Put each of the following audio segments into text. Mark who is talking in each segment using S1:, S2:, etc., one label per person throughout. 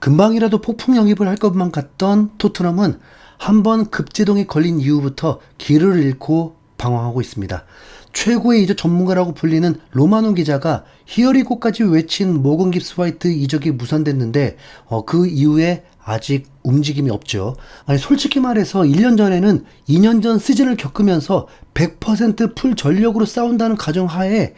S1: 금방이라도 폭풍 영입을 할 것만 같던 토트넘은 한번 급제동이 걸린 이후부터 길을 잃고 방황하고 있습니다. 최고의 이적 전문가라고 불리는 로마노 기자가 히어리고까지 외친 모건 깁스 화이트 이적이 무산됐는데 그 이후에 아직 움직임이 없죠. 아니 솔직히 말해서 1년 전에는 2년 전 시즌을 겪으면서 100%풀 전력으로 싸운다는 가정하에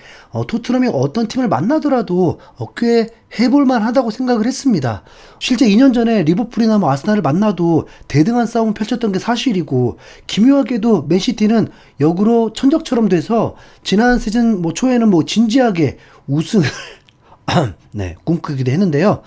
S1: 토트넘이 어떤 팀을 만나더라도 꽤 해볼만 하다고 생각을 했습니다. 실제 2년 전에 리버풀이나 아스날을 만나도 대등한 싸움을 펼쳤던 게 사실이고, 기묘하게도 맨시티는 역으로 천적처럼 돼서 지난 시즌 초에는 진지하게 우승을 네, 꿈꾸기도 했는데요.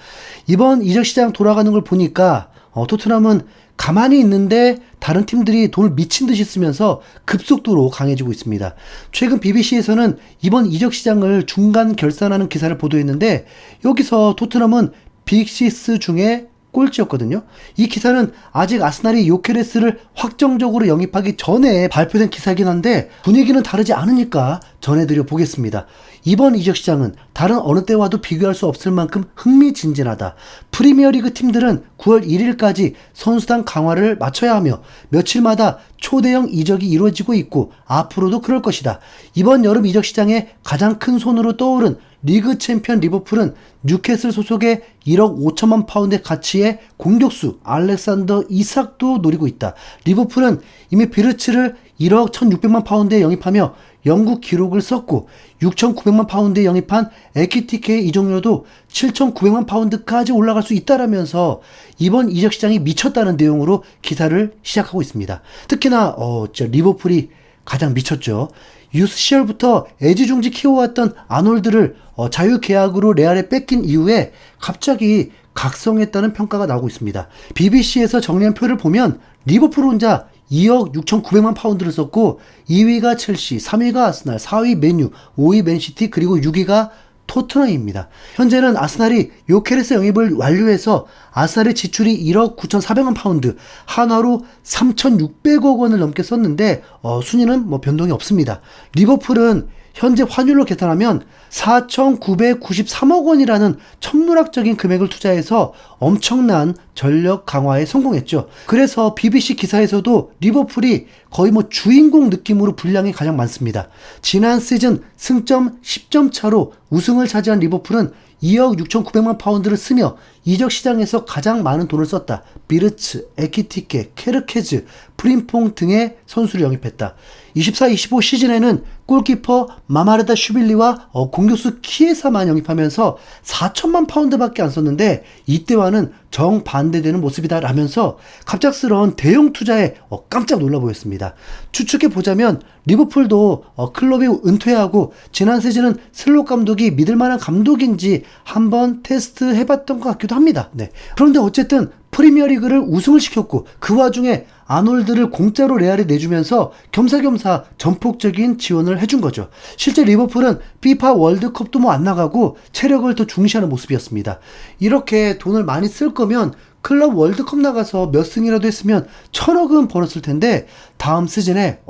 S1: 이번 이적 시장 돌아가는 걸 보니까 토트넘은 가만히 있는데 다른 팀들이 돈을 미친 듯이 쓰면서 급속도로 강해지고 있습니다. 최근 BBC에서는 이번 이적 시장을 중간 결산하는 기사를 보도했는데, 여기서 토트넘은 빅시스 중에 꼴찌였거든요. 이 기사는 아직 아스날이 요케레스를 확정적으로 영입하기 전에 발표된 기사이긴 한데 분위기는 다르지 않으니까 전해드려 보겠습니다. 이번 이적 시장은 다른 어느 때와도 비교할 수 없을 만큼 흥미진진하다. 프리미어리그 팀들은 9월 1일까지 선수단 강화를 마쳐야 하며 며칠마다 초대형 이적이 이루어지고 있고 앞으로도 그럴 것이다. 이번 여름 이적 시장에 가장 큰 손으로 떠오른 리그 챔피언 리버풀은 뉴캐슬 소속의 1억 5천만 파운드 가치의 공격수 알렉산더 이삭도 노리고 있다. 리버풀은 이미 비르츠를 1억 1,600만 파운드에 영입하며 영국 기록을 썼고, 6,900만 파운드에 영입한 에키티케의 이적료도 7,900만 파운드까지 올라갈 수 있다라면서 이번 이적 시장이 미쳤다는 내용으로 기사를 시작하고 있습니다. 특히나 리버풀이 가장 미쳤죠. 유스 시절부터 애지중지 키워왔던 아놀드를 자유계약으로 레알에 뺏긴 이후에 갑자기 각성했다는 평가가 나오고 있습니다. BBC에서 정리한 표를 보면 리버풀 혼자 2억 6,900만 파운드를 썼고, 2위가 첼시, 3위가 아스날, 4위 맨유, 5위 맨시티, 그리고 6위가 토트넘입니다. 현재는 아스날이 요케레스 영입을 완료해서 아스날의 지출이 1억 9,400만 파운드, 한화로 3,600억 원을 넘게 썼는데 순위는 변동이 없습니다. 리버풀은 현재 환율로 계산하면 4,993억 원이라는 천문학적인 금액을 투자해서 엄청난 전력 강화에 성공했죠. 그래서 BBC 기사에서도 리버풀이 거의 주인공 느낌으로 분량이 가장 많습니다. 지난 시즌 승점 10점 차로 우승을 차지한 리버풀은 2억 6,900만 파운드를 쓰며 이적 시장에서 가장 많은 돈을 썼다. 비르츠, 에키티케, 케르케즈, 프림퐁 등의 선수를 영입했다. 24-25 시즌에는 골키퍼 마마르다 슈빌리와 공격수 키에사만 영입하면서 4천만 파운드밖에 안 썼는데 이때와는 정반대되는 모습이다 라면서 갑작스러운 대형 투자에 깜짝 놀라 보였습니다. 추측해보자면 리버풀도 클럽이 은퇴하고 지난 시즌은 슬롯 감독이 믿을만한 감독인지 한번 테스트 해봤던 것 같기도 합니다. 네. 그런데 어쨌든 프리미어리그를 우승을 시켰고 그 와중에 아놀드를 공짜로 레알에 내주면서 겸사겸사 전폭적인 지원을 해준 거죠. 실제 리버풀은 피파 월드컵도 안 나가고 체력을 더 중시하는 모습이었습니다. 이렇게 돈을 많이 쓸 거면 클럽 월드컵 나가서 몇 승이라도 했으면 1,000억은 벌었을 텐데 다음 시즌에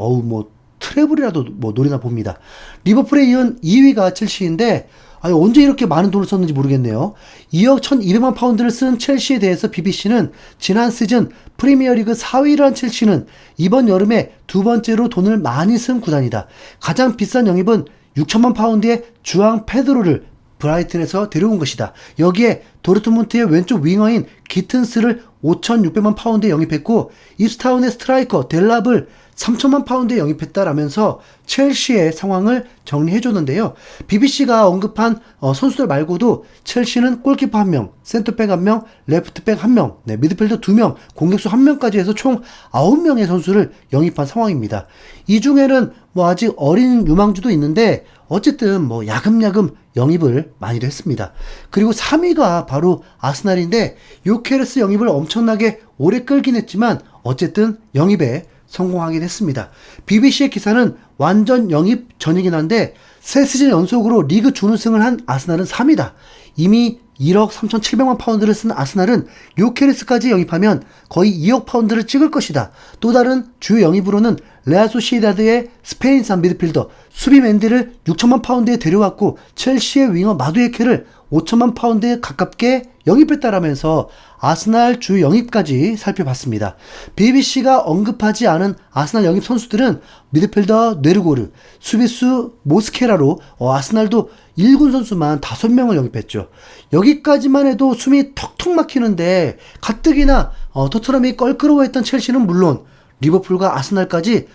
S1: 트래블이라도 노리나 봅니다. 리버풀에 이은 2위가 첼시인데 언제 이렇게 많은 돈을 썼는지 모르겠네요. 2억 1,200만 파운드를 쓴 첼시에 대해서 BBC는 지난 시즌 프리미어리그 4위를 한 첼시는 이번 여름에 두 번째로 돈을 많이 쓴 구단이다. 가장 비싼 영입은 6천만 파운드의 주앙 페드로를 브라이튼에서 데려온 것이다. 여기에 도르트문트의 왼쪽 윙어인 기튼스를 5,600만 파운드에 영입했고, 입스타운의 스트라이커 델랍을 3천만 파운드에 영입했다라면서 첼시의 상황을 정리해줬는데요. BBC가 언급한 선수들 말고도 첼시는 골키퍼 1명, 센터백 1명, 레프트백 1명, 미드필더 2명, 공격수 1명까지 해서 총 9명의 선수를 영입한 상황입니다. 이 중에는 아직 어린 유망주도 있는데 어쨌든 야금야금 영입을 많이도 했습니다. 그리고 3위가 바로 아스날인데 요케레스 영입을 엄청나게 오래 끌긴 했지만 어쨌든 영입에 성공하긴 했습니다. BBC의 기사는 완전 영입 전이긴 한데 세 시즌 연속으로 리그 준우승을 한 아스날은 3위다. 이미 1억 3,700만 파운드를 쓴 아스날은 요케레스까지 영입하면 거의 2억 파운드를 찍을 것이다. 또 다른 주요 영입으로는 레알 소시에다드의 스페인산 미드필더 수비 맨디를 6천만 파운드에 데려왔고 첼시의 윙어 마두에케를 5천만 파운드에 가깝게 영입했다라면서 아스날 주 영입까지 살펴봤습니다. BBC가 언급하지 않은 아스날 영입 선수들은 미드필더 네르고르, 수비수 모스케라로 아스날도 1군 선수만 5명을 영입했죠. 여기까지만 해도 숨이 턱턱 막히는데 가뜩이나 토트넘이 껄끄러워했던 첼시는 물론 리버풀과 아스날까지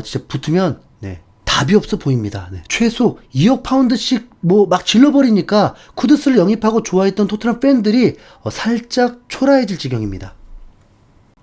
S1: 진짜 붙으면 답이 없어 보입니다. 최소 2억 파운드씩 막 질러버리니까 쿠드스를 영입하고 좋아했던 토트넘 팬들이 살짝 초라해질 지경입니다.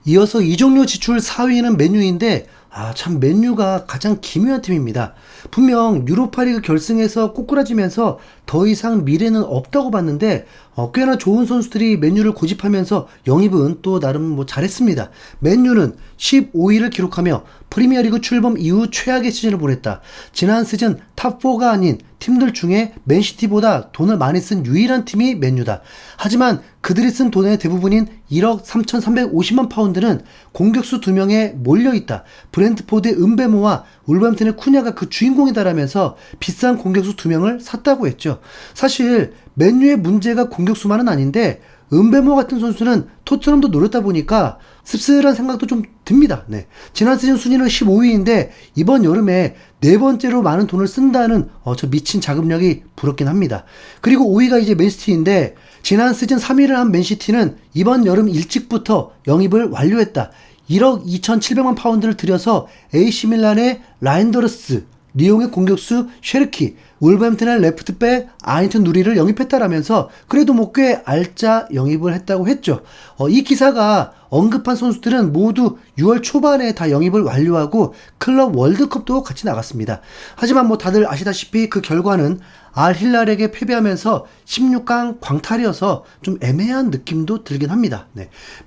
S1: 이어서 이적료 지출 4위는 맨유인데 참 맨유가 가장 기묘한 팀입니다. 분명 유로파리그 결승에서 꼬꾸라지면서 더 이상 미래는 없다고 봤는데 꽤나 좋은 선수들이 맨유를 고집하면서 영입은 또 나름 잘했습니다. 맨유는 15위를 기록하며 프리미어리그 출범 이후 최악의 시즌을 보냈다. 지난 시즌 탑4가 아닌 팀들 중에 맨시티보다 돈을 많이 쓴 유일한 팀이 맨유다. 하지만 그들이 쓴 돈의 대부분인 1억 3,350만 파운드는 공격수 2명에 몰려있다. 브렌트포드의 은베모와 울버햄튼의 쿠냐가 그 주인공이다라면서 비싼 공격수 2명을 샀다고 했죠. 사실 맨유의 문제가 공격수만은 아닌데 은베모 같은 선수는 토트넘도 노렸다 보니까 씁쓸한 생각도 좀 듭니다. 지난 시즌 순위는 15위인데 이번 여름에 4번째로 많은 돈을 쓴다는 저 미친 자금력이 부럽긴 합니다. 그리고 5위가 이제 맨시티인데 지난 시즌 3위를 한 맨시티는 이번 여름 일찍부터 영입을 완료했다. 1억 2,700만 파운드를 들여서 AC 밀란의 라인더르스, 리옹의 공격수 쉐르키, 울버햄튼의 레프트백 아인튼 누리를 영입했다라면서 그래도 꽤 알짜 영입을 했다고 했죠. 이 기사가 언급한 선수들은 모두 6월 초반에 다 영입을 완료하고 클럽 월드컵도 같이 나갔습니다. 하지만 다들 아시다시피 그 결과는 알힐랄에게 패배하면서 16강 광탈이어서 좀 애매한 느낌도 들긴 합니다.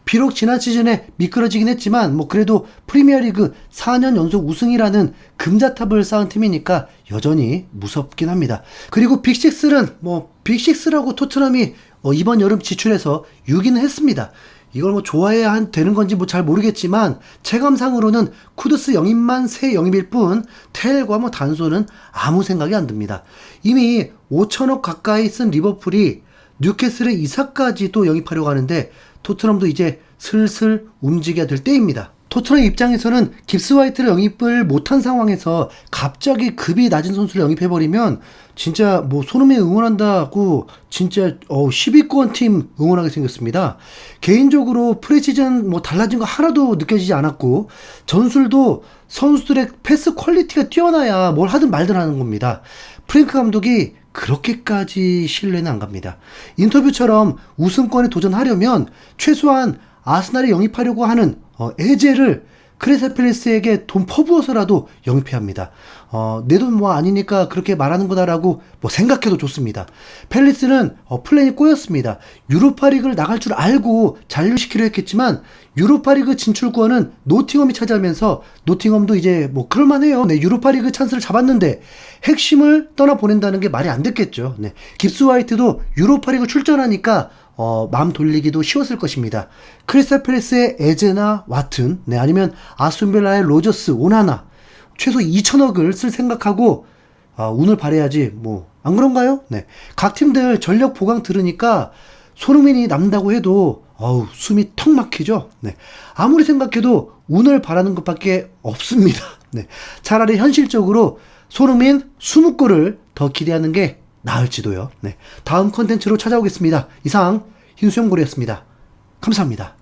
S1: 비록 지난 시즌에 미끄러지긴 했지만 그래도 프리미어리그 4년 연속 우승이라는 금자탑을 쌓은 팀이니까 여전히 무섭긴 합니다. 그리고 빅6는 빅6라고 토트넘이 이번 여름 지출해서 6위는 했습니다. 이걸 좋아해야 되는 건지 잘 모르겠지만 체감상으로는 쿠드스 영입만 3영입일 뿐 텔과 단소는 아무 생각이 안 듭니다. 이미 5천억 가까이 쓴 리버풀이 뉴캐슬의 이사까지 또 영입하려고 하는데 토트넘도 이제 슬슬 움직여야 될 때입니다. 토트넘 입장에서는 깁스 화이트를 영입을 못한 상황에서 갑자기 급이 낮은 선수를 영입해버리면 진짜 손흥민 응원한다고 진짜 10위권 팀 응원하게 생겼습니다. 개인적으로 프리시즌 달라진 거 하나도 느껴지지 않았고 전술도 선수들의 패스 퀄리티가 뛰어나야 뭘 하든 말든 하는 겁니다. 프랭크 감독이 그렇게까지 신뢰는 안 갑니다. 인터뷰처럼 우승권에 도전하려면 최소한 아스날에 영입하려고 하는 에제를 크리스탈 팰리스에게 돈 퍼부어서라도 영입해야 합니다. 내 돈 아니니까 그렇게 말하는 거다라고 생각해도 좋습니다. 팰리스는 플랜이 꼬였습니다. 유로파리그를 나갈 줄 알고 잔류시키려 했겠지만 유로파리그 진출권은 노팅엄이 차지하면서 노팅엄도 이제 그럴만해요. 유로파리그 찬스를 잡았는데 핵심을 떠나보낸다는 게 말이 안 됐겠죠. 깁스 화이트도 유로파리그 출전하니까 마음 돌리기도 쉬웠을 것입니다. 크리스탈 팰리스의 에제나 와튼, 아니면 아스톤빌라의 로저스, 오나나 최소 2천억을 쓸 생각하고 운을 발휘해야지 안 그런가요? 각 팀들 전력 보강 들으니까 손흥민이 남다고 해도 숨이 턱 막히죠. 아무리 생각해도 운을 바라는 것밖에 없습니다. 차라리 현실적으로 손흥민 20골을 더 기대하는 게 나을지도요. 다음 컨텐츠로 찾아오겠습니다. 이상 흰수염고래였습니다. 감사합니다.